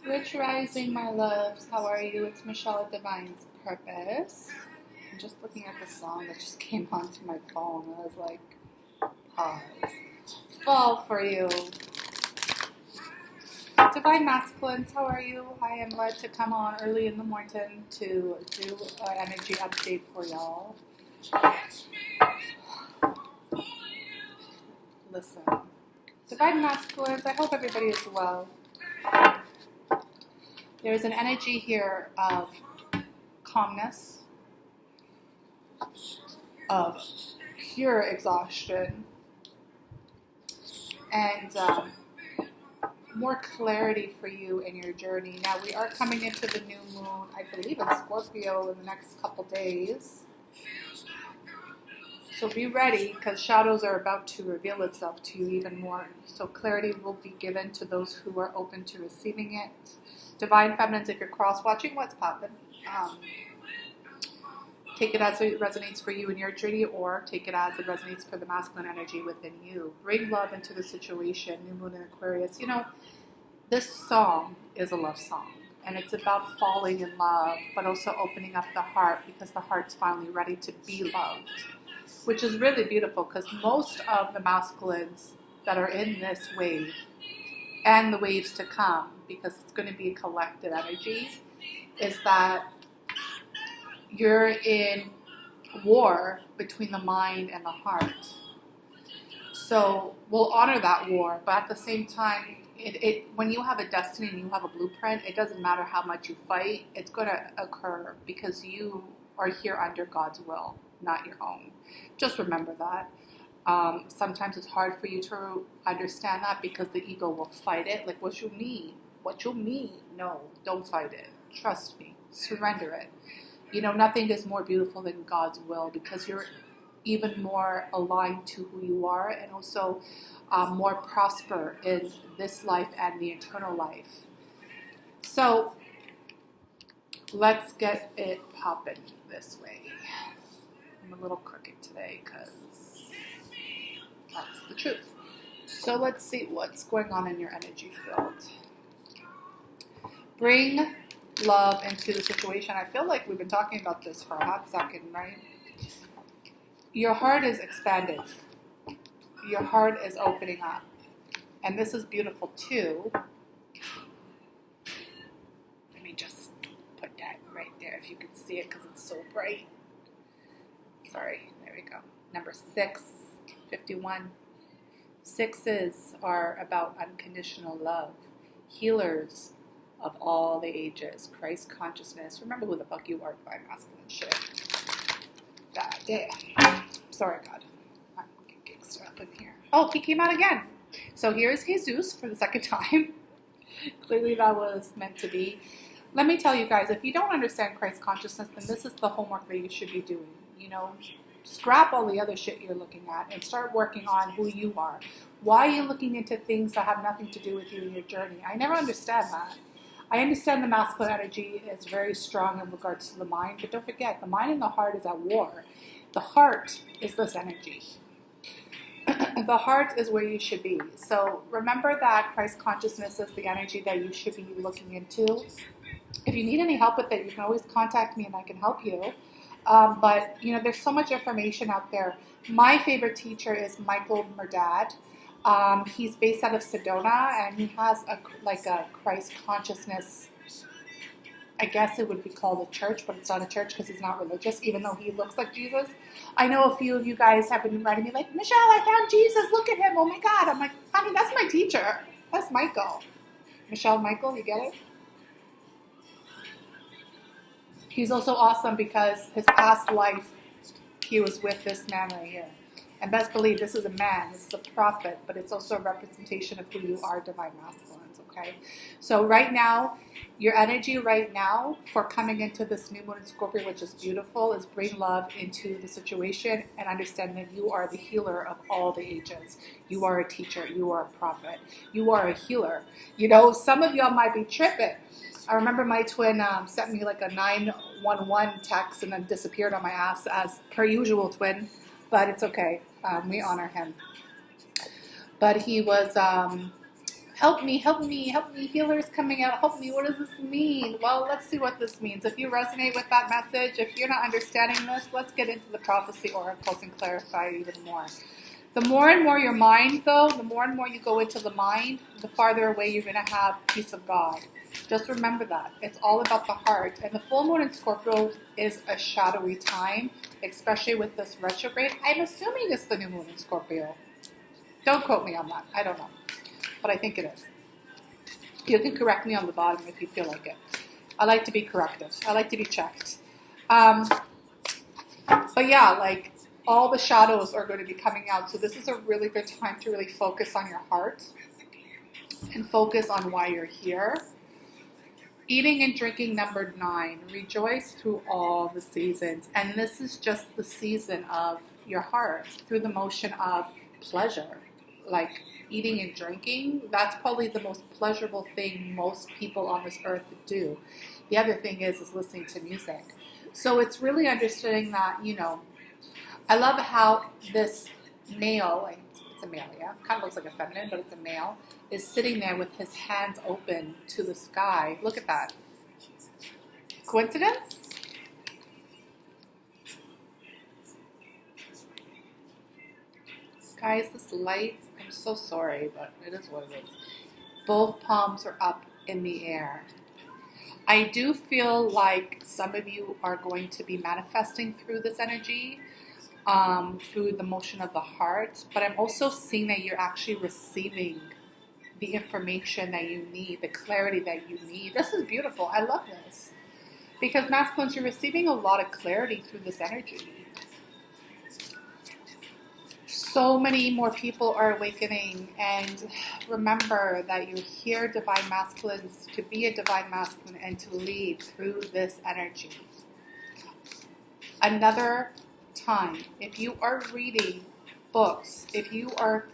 Rich Rising, my loves. How are you? It's Michelle at Divine's Purpose. I'm just looking at the song that just came onto my phone. I was like, pause. Fall for you. Divine Masculines, how are you? I am led to come on early in the morning to do an energy update for y'all. Listen. Divine Masculines, I hope everybody is well. There's an energy here of calmness, of pure exhaustion, and more clarity for you in your journey. Now, we are coming into the new moon, I believe in Scorpio, in the next couple days. So be ready, because shadows are about to reveal itself to you even more. So clarity will be given to those who are open to receiving it. Divine Feminines, if you're cross-watching, what's poppin'? Take it as it resonates for you in your journey, or take it as it resonates for the masculine energy within you. Bring love into the situation. New Moon in Aquarius. You know, this song is a love song, and it's about falling in love, but also opening up the heart, because the heart's finally ready to be loved, which is really beautiful, because most of the masculines that are in this wave, and the waves to come, because it's going to be a collective energy, is that you're in war between the mind and the heart. So we'll honor that war, but at the same time, when you have a destiny and you have a blueprint, it doesn't matter how much you fight, it's going to occur, because you are here under God's will, not your own. Just remember that. Sometimes it's hard for you to understand that, because the ego will fight it. Like, what you mean? What you mean? No, don't fight it. Trust me. Surrender it. You know, nothing is more beautiful than God's will, because you're even more aligned to who you are, and also more prosper in this life and the eternal life. So let's get it popping this way. I'm a little crooked today because that's the truth. So let's see what's going on in your energy field. Bring love into the situation. I feel like we've been talking about this for a hot second, right? Your heart is expanded. Your heart is opening up. And this is beautiful too. Let me just put that right there if you can see it, because it's so bright. Sorry, there we go. Number 6, 51. Sixes are about unconditional love. Healers of all the ages. Christ consciousness. Remember who the fuck you are, by masculine shit. God damn. Sorry, God. I'm GANGSTA up in here. Oh, he came out again. So here's Jesus for the second time. Clearly that was meant to be. Let me tell you guys, if you don't understand Christ consciousness, then this is the homework that you should be doing. You know, scrap all the other shit you're looking at and start working on who you are. Why are you looking into things that have nothing to do with you in your journey? I never understand that. I understand the masculine energy is very strong in regards to the mind, but don't forget, the mind and the heart is at war. The heart is this energy. The heart is where you should be. So remember that Christ consciousness is the energy that you should be looking into. If you need any help with it, you can always contact me and I can help you. But, you know, there's so much information out there. My favorite teacher is Michael Murdad. He's based out of Sedona, and he has a Christ consciousness. I guess it would be called a church, but it's not a church because he's not religious, even though he looks like Jesus. I know a few of you guys have been writing me like, Michelle, I found Jesus. Look at him. Oh, my God. I'm like, honey, that's my teacher. That's Michael. Michelle, Michael, you get it? He's also awesome because his past life, he was with this man right here. And best believe this is a man, this is a prophet, but it's also a representation of who you are, divine masculines, okay? So right now, your energy right now for coming into this new moon in Scorpio, which is beautiful, is bring love into the situation and understand that you are the healer of all the ages. You are a teacher, you are a prophet, you are a healer. You know, some of y'all might be tripping. I remember my twin sent me like a 911 text and then disappeared on my ass as per usual, twin. But it's okay. We honor him. But he was Help me, help me, help me. Healer's coming out. Help me. What does this mean? Well, let's see what this means. If you resonate with that message, if you're not understanding this, let's get into the prophecy oracles and clarify it even more. The more and more your mind, though, the more and more you go into the mind, the farther away you're going to have peace of God. Just remember that. It's all about the heart. And the full moon in Scorpio is a shadowy time, especially with this retrograde. I'm assuming it's the new moon in Scorpio. Don't quote me on that. I don't know. But I think it is. You can correct me on the bottom if you feel like it. I like to be corrected. I like to be checked. But yeah, like all the shadows are going to be coming out. So this is a really good time to really focus on your heart and focus on why you're here. Eating and drinking, number 9. Rejoice through all the seasons. And this is just the season of your heart through the motion of pleasure. Like eating and drinking, that's probably the most pleasurable thing most people on this earth do. The other thing is listening to music. So it's really understanding that, I love how this male, it's a male, yeah, kind of looks like a feminine, but it's a male, is sitting there with his hands open to the sky. Look at that. Coincidence? Guys, this light, I'm so sorry, but it is what it is. Both palms are up in the air. I do feel like some of you are going to be manifesting through this energy, through the motion of the heart, but I'm also seeing that you're actually receiving the information that you need, the clarity that you need. This is beautiful. I love this. Because masculines, you're receiving a lot of clarity through this energy. So many more people are awakening, and remember that you're here, divine masculines, to be a divine masculine and to lead through this energy. Another time, if you are reading books, if you are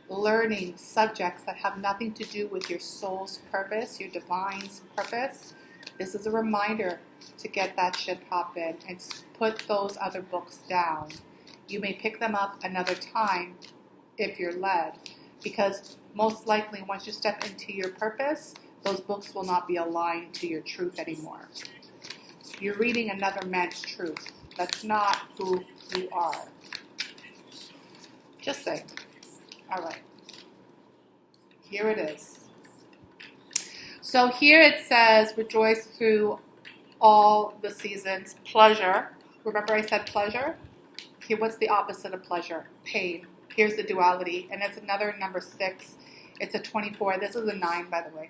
learning subjects that have nothing to do with your soul's purpose, your divine's purpose, this is a reminder to get that shit poppin' and put those other books down. You may pick them up another time if you're led, because most likely once you step into your purpose, those books will not be aligned to your truth anymore. You're reading another man's truth. That's not who you are. Just saying. All right. Here it is. So here it says, rejoice through all the seasons. Pleasure. Remember I said pleasure? Here, what's the opposite of pleasure? Pain. Here's the duality. And it's another number 6. It's a 24. This is a 9, by the way.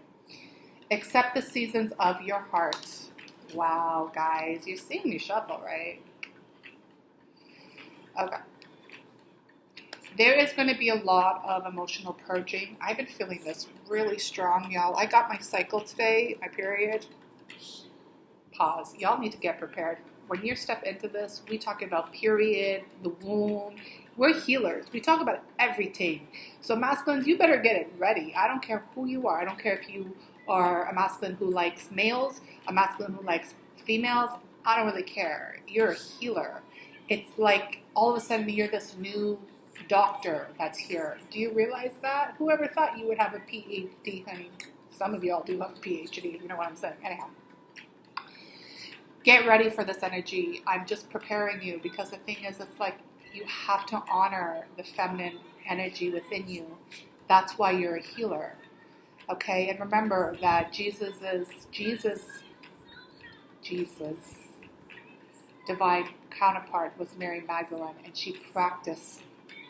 Accept the seasons of your heart. Wow, guys. You're seeing me shuffle, right? Okay. There is going to be a lot of emotional purging. I've been feeling this really strong, y'all. I got my cycle today, my period. Pause. Y'all need to get prepared. When you step into this, we talk about period, the womb. We're healers. We talk about everything. So masculines, you better get it ready. I don't care who you are. I don't care if you are a masculine who likes males, a masculine who likes females. I don't really care. You're a healer. It's like all of a sudden you're this new doctor that's here. Do you realize that? Whoever thought you would have a PhD, honey? Some of y'all do have a PhD, if you know what I'm saying. Anyhow. Get ready for this energy. I'm just preparing you because the thing is, it's like you have to honor the feminine energy within you. That's why you're a healer. Okay? And remember that Jesus, divine counterpart was Mary Magdalene, and she practiced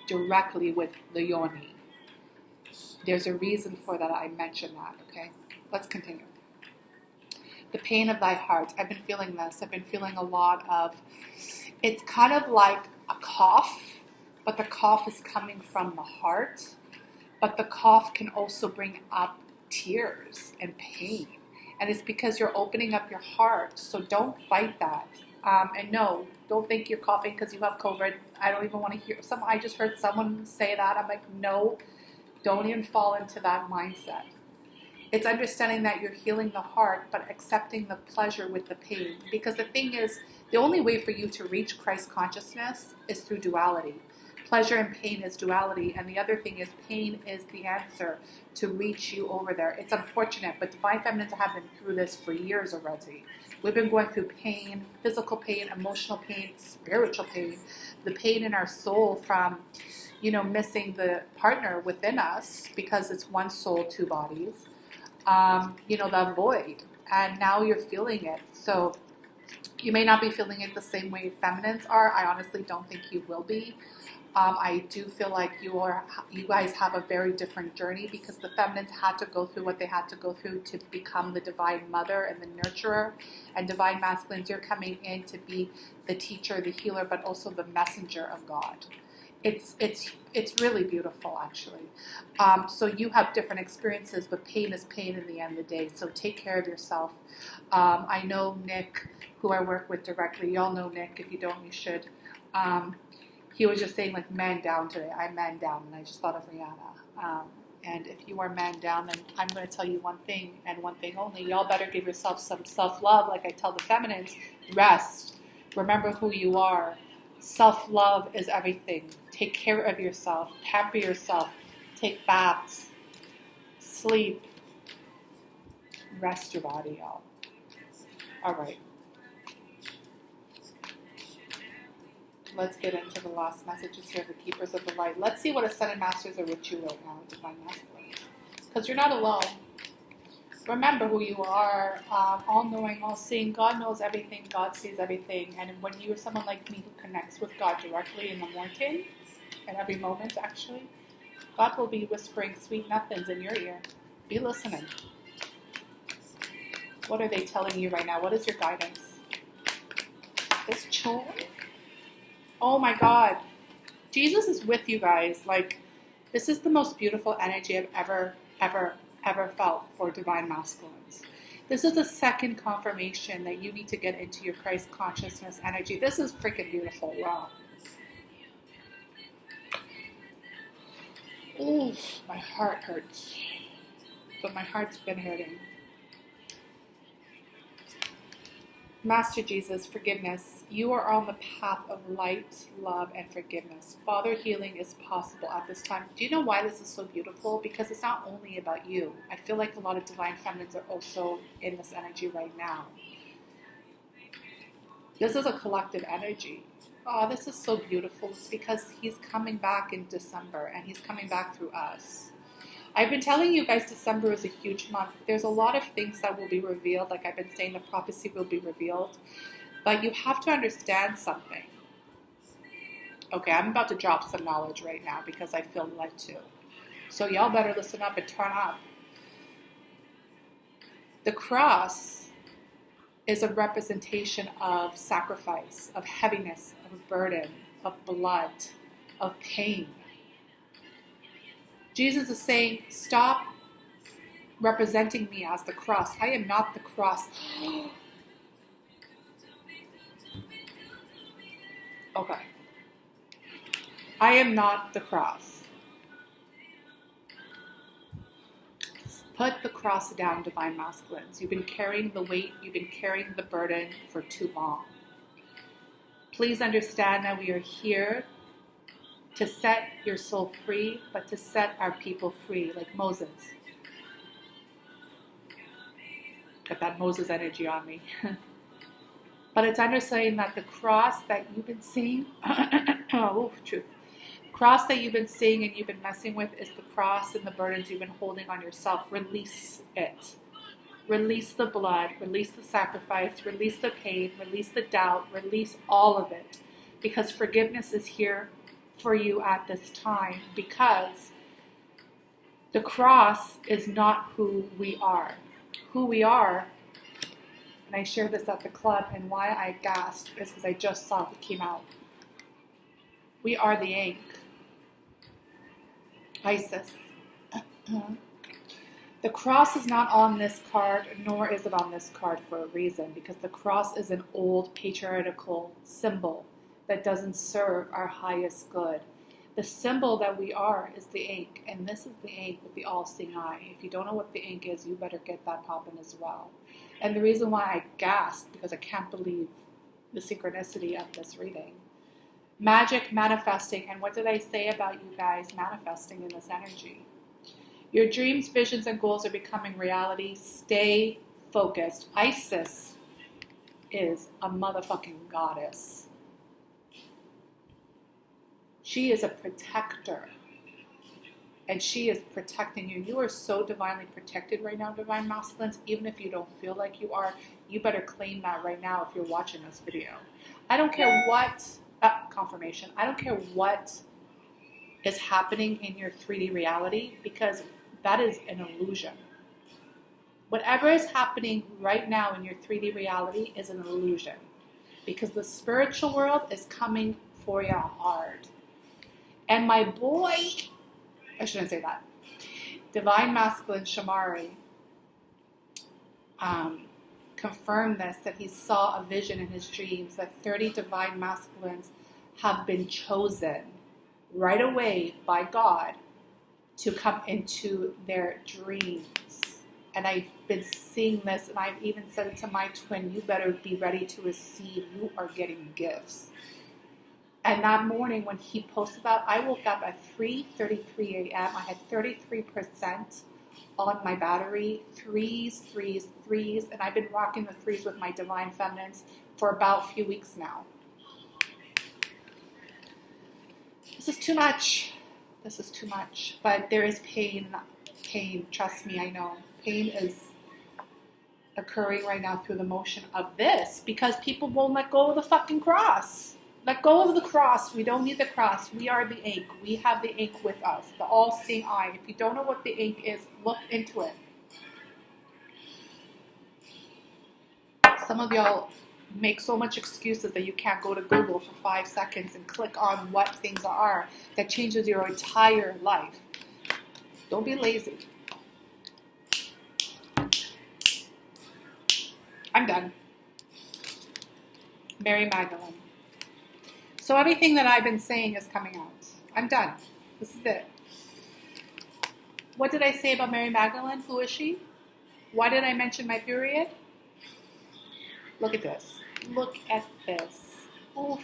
directly with the yoni. There's a reason for that. I mentioned that. Okay? Let's continue. The pain of thy heart. I've been feeling this. I've been feeling a lot of, it's kind of like a cough, but the cough is coming from the heart. But the cough can also bring up tears and pain. And it's because you're opening up your heart. So don't fight that. And no, don't think you're coughing because you have COVID. I don't even want to hear I just heard someone say that. I'm like, no, don't even fall into that mindset. It's understanding that you're healing the heart, but accepting the pleasure with the pain. Because the thing is, the only way for you to reach Christ consciousness is through duality. Pleasure and pain is duality, and the other thing is pain is the answer to reach you over there. It's unfortunate, but divine feminines have been through this for years already. We've been going through pain, physical pain, emotional pain, spiritual pain, the pain in our soul from, missing the partner within us because it's one soul, two bodies, the void. And now you're feeling it. So you may not be feeling it the same way feminines are. I honestly don't think you will be. I do feel like you guys have a very different journey because the feminines had to go through what they had to go through to become the divine mother and the nurturer. And divine masculines, you're coming in to be the teacher, the healer, but also the messenger of God. It's really beautiful, actually. So you have different experiences, but pain is pain in the end of the day. So take care of yourself. I know Nick, who I work with directly. Y'all know Nick. If you don't, you should. He was just saying, like, man down today. I'm man down, and I just thought of Rihanna. And if you are man down, then I'm going to tell you one thing, and one thing only. Y'all better give yourself some self-love, like I tell the feminines. Rest. Remember who you are. Self-love is everything. Take care of yourself. Pamper yourself. Take baths. Sleep. Rest your body, y'all. All right. Let's get into the last messages here, the Keepers of the Light. Let's see what Ascended Masters are with you right now, Divine Masculines. Because you're not alone. Remember who you are, all-knowing, all-seeing. God knows everything. God sees everything. And when you're someone like me who connects with God directly in the morning, and every moment, actually, God will be whispering sweet nothings in your ear. Be listening. What are they telling you right now? What is your guidance? This joy? Oh my God. Jesus is with you guys. Like, this is the most beautiful energy I've ever felt for divine masculines. This is the second confirmation that you need to get into your Christ consciousness energy. This is freaking beautiful. Wow. Ooh, my heart hurts. But my heart's been hurting. Master Jesus, forgiveness. You are on the path of light, love, and forgiveness. Father, healing is possible at this time. Do you know why this is so beautiful? Because it's not only about you. I feel like a lot of divine feminines are also in this energy right now. This is a collective energy. Oh, this is so beautiful. It's because he's coming back in December, and he's coming back through us. I've been telling you guys December is a huge month. There's a lot of things that will be revealed. Like I've been saying, the prophecy will be revealed. But you have to understand something. Okay, I'm about to drop some knowledge right now because I feel led to. So y'all better listen up and turn up. The cross is a representation of sacrifice, of heaviness, of burden, of blood, of pain. Jesus is saying, stop representing me as the cross. I am not the cross. Okay. I am not the cross. Put the cross down, divine masculines. You've been carrying the weight, you've been carrying the burden for too long. Please understand that we are here to set your soul free, but to set our people free, like Moses. Got that Moses energy on me. But it's understanding that the cross that you've been seeing, truth. Cross that you've been seeing and you've been messing with is the cross and the burdens you've been holding on yourself. Release it. Release the blood, release the sacrifice, release the pain, release the doubt, release all of it. Because forgiveness is here for you at this time, because the cross is not who we are. Who we are, and I shared this at the club, and why I gasped is because I just saw it came out. We are the ink. Isis. The cross is not on this card, nor is it on this card for a reason, because the cross is an old patriarchal symbol that doesn't serve our highest good. The symbol that we are is the ink, and this is the ink with the all-seeing eye. If you don't know what the ink is, you better get that popping as well. And the reason why I gasped, because I can't believe the synchronicity of this reading, Magic manifesting. And what did I say about you guys manifesting in this energy? Your dreams, visions, and goals are becoming reality. Stay focused. Isis is a motherfucking goddess. She is a protector. And she is protecting you. You are so divinely protected right now, divine masculines. Even if you don't feel like you are, you better claim that right now if you're watching this video. I don't care what, confirmation. I don't care what is happening in your 3D reality, because that is an illusion. Whatever is happening right now in your 3D reality is an illusion, because the spiritual world is coming for you hard. And my boy, I shouldn't say that, divine masculine Shamari confirmed this, that he saw a vision in his dreams that 30 divine masculines have been chosen right away by God to come into their dreams. And I've been seeing this, and I've even said it to my twin, you better be ready to receive. You are getting gifts. And that morning when he posted that, I woke up at 3:33 a.m. I had 33% on my battery, threes, and I've been rocking the threes with my divine feminines for about a few weeks now. This is too much. This is too much. But there is pain. Pain, trust me, I know. Pain is occurring right now through the motion of this, because people won't let go of the fucking cross. Let go of the cross. We don't need the cross. We are the ink. We have the ink with us, the all-seeing eye. If you don't know what the ink is, look into it. Some of y'all make so much excuses that you can't go to Google for 5 seconds and click on what things are that changes your entire life. Don't be lazy. I'm done. Mary Magdalene. So everything that I've been saying is coming out. I'm done. This is it. What did I say about Mary Magdalene? Who is she? Why did I mention my period? Look at this. Look at this. Oof.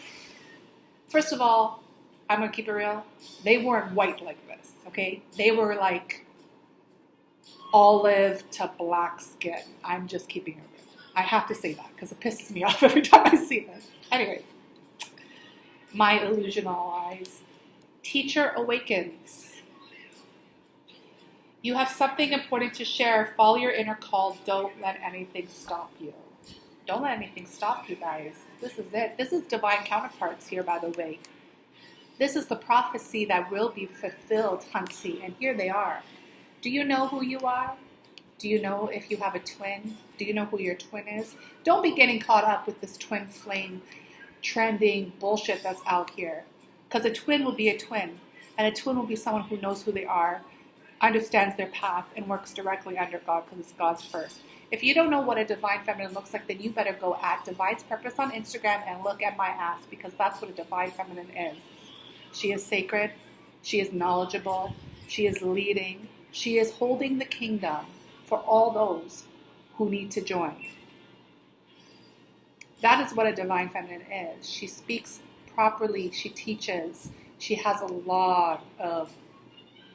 First of all, I'm going to keep it real. They weren't white like this, okay? They were like olive to black skin. I'm just keeping it real. I have to say that because it pisses me off every time I see this. Anyways. My illusional eyes. Teacher awakens. You have something important to share. Follow your inner call. Don't let anything stop you. Don't let anything stop you, guys. This is it. This is divine counterparts here, by the way. This is the prophecy that will be fulfilled, Huntsy. And here they are. Do you know who you are? Do you know if you have a twin? Do you know who your twin is? Don't be getting caught up with this twin flame trending bullshit that's out here, because a twin will be a twin, and a twin will be someone who knows who they are, understands their path, and works directly under God, because it's God's first. If you don't know what a divine feminine looks like, then you better go at Divine's Purpose on Instagram and look at my ass, because that's what a divine feminine is. She is sacred, she is knowledgeable, she is leading, she is holding the kingdom for all those who need to join. That is what a divine feminine is. She speaks properly. She teaches. She has a lot of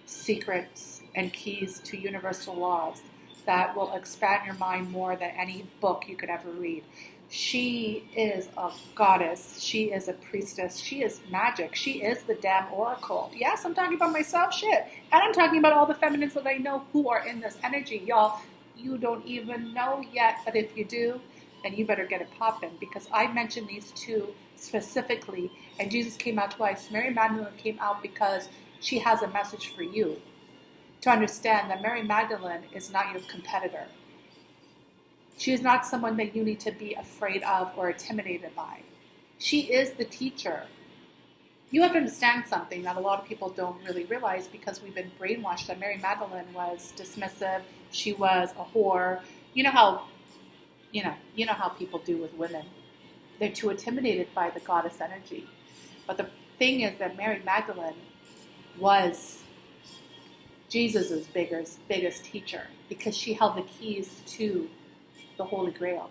secrets and keys to universal laws that will expand your mind more than any book you could ever read. She is a goddess. She is a priestess. She is magic. She is the damn oracle. Yes, I'm talking about myself, shit. And I'm talking about all the feminines that I know who are in this energy. Y'all, you don't even know yet, but if you do, then you better get it popping, because I mentioned these two specifically, and Jesus came out twice. Mary Magdalene came out because she has a message for you to understand that Mary Magdalene is not your competitor. She is not someone that you need to be afraid of or intimidated by. She is the teacher. You have to understand something that a lot of people don't really realize, because we've been brainwashed that Mary Magdalene was dismissive. She was a whore. You know how people do with women. They're too intimidated by the goddess energy. But the thing is that Mary Magdalene was Jesus' biggest teacher, because she held the keys to the Holy Grail.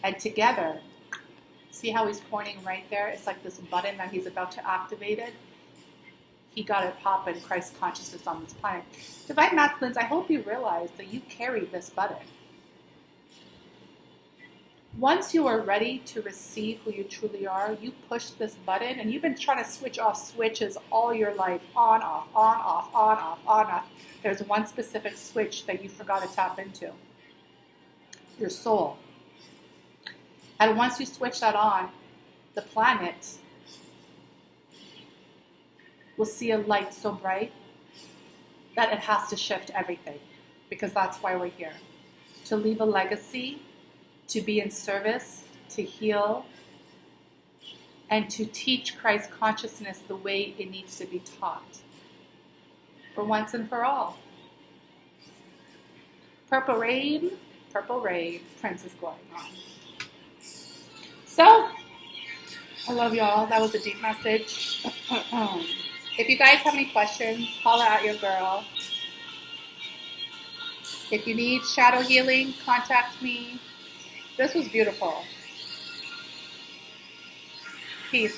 And together, See how he's pointing right there? It's like this button that he's about to activate it. He got it popping, Christ consciousness on this planet. Divine Masculines, I hope you realize that you carry this button. Once you are ready to receive who you truly are, you push this button, and you've been trying to switch off switches all your life. On, off, on, off, on, off, on, off. There's one specific switch that you forgot to tap into. Your soul. And once you switch that on, the planet will see a light so bright that it has to shift everything. Because that's why we're here. To leave a legacy, to be in service, to heal, and to teach Christ consciousness the way it needs to be taught. For once and for all. Purple rain, Prince is going on. So, I love y'all. That was a deep message. If you guys have any questions, holler at your girl. If you need shadow healing, contact me. This was beautiful. Peace.